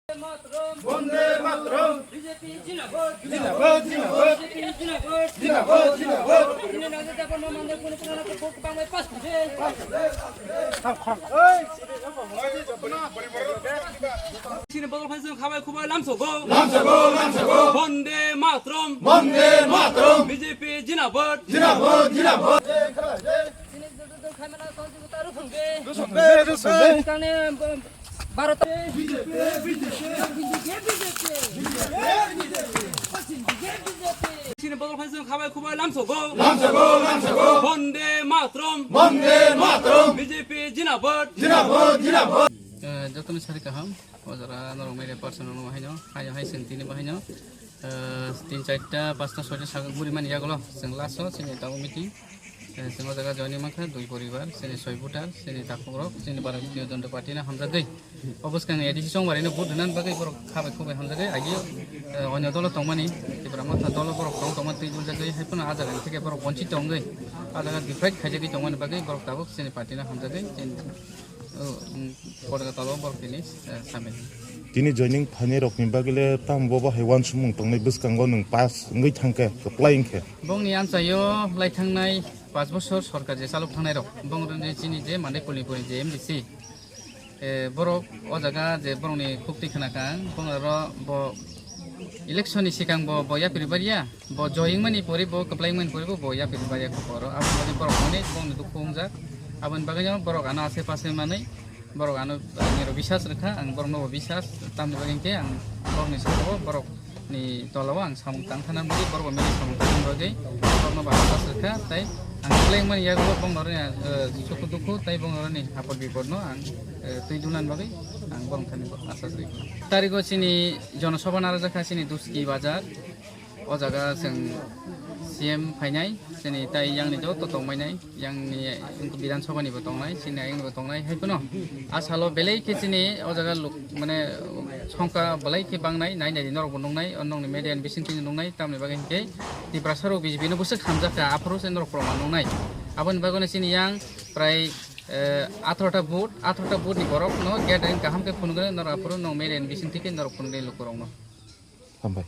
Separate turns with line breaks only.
বন্দে মাতরম
BJP জিন্দাবাদ
জিন্দাবাদ জিন্দাবাদ
বিজেপি জিন্দাবাদ
জিন্দাবাদ জিন্দাবাদ
তিনি নাগরিক আপন আমাদের কোন কোন না ভোট বাংলায় পাস করবে সিনে বদল ফাইছে খাবাই খুবাই লামছগো
লামছগো
বন্দে মাতরম
বন্দে মাতরম
বিজেপি জিন্দাবাদ
জিন্দাবাদ জিন্দাবাদ
সিনে দল খামেনা সহযোগিতা রুখবে
রুসবে
কারণে ভারতে
বিজেপি
সিনে বদল ফাইছে খাবাই খুবাই লামছগো
লামছগো
বন্দে মাতরম
বন্দে মাতরম
বিজেপি জিন্দাবাদ
জিন্দাবাদ জিন্দাবাদ
जतन सारी कहम ओजरा नरमेरे पर्सन बाहायनो हाय सेंटिनि बाहायनो 3-4टा 5टा 6टा साग बुरि मानि यागलो जों लासो जोंनि दाउ मिटिं जों जायगा जयनि माखा दुइ परिबार जोंनि 6 भुटार जोंनि दाखुरक जोंनि भारतीय जनता पार्टीना हामजागै अबस्कां एडिसि संबारैनो भोट होनानै बागै बर खाबाय खुबाय हामजागै आगि अन्य दल तंमानि तिब्रा माथा दल बर तंमा दै जुलजागै हायफोना आजागै थिके बर वंचित दंगै आजागा डिफ्राइड खायजागै तंमानि बागै बर दाबक जोंनि पार्टीना हामजागै
Kini joining phane rokni bagile tam boba hewan sumung tongnai buskango nung pas ngai thangke applying ke
bongni ansayo laithangnai 5 bosor sarkar je saluk thangnai rok bongroni chini je mane kulipuri je MDC borok o jaga je boroni khukti khanakang bongaro bo election ni sikang bo ya piribaria bo joining mani pori bo applying mani pori bo ya piribaria ko poro aboni borok mani bongni dukhungja abon baganya borok ana ase pase manai borok anu ngero bisas rekha ang borno bisas tamni bagengke ang borni sabo borok ni tolawa ang samung tangthanan buri borok meni samung tangthan bagai borno bahasa rekha tai ang pleng man yago bongor ni suku duku tai bongor ni apod biporno ang tuidunan bagai ang borong thani asas rekha tariko sini jonosabha narajakha sini duski bazar o jaga sing CM फाइनाय जोंनि दाय यांनि ज' तंमायनाय यांनि बिधान सभानि बो तंनाय सिनि आयंनि बो तंनाय हायफोनो आसालो बेलै केसिनि अ जागा माने संका बलाय के बांनाय नायनाय नरबो नंनाय नंनि मेडियान बिसिंथिनि नंनाय तामनि बागै के दिब्रासारो बिजेपिनो बुसो खामजाका आफरो से नरक प्रमाण नंनाय आबन बागने सिनि yang प्राय 18टा बुट नि बरक न गेटरिं काहाम के फुनगरे नर आफरो न मेडियान बिसिंथिके नरक फुनगरे लोकरंनो
हामबाय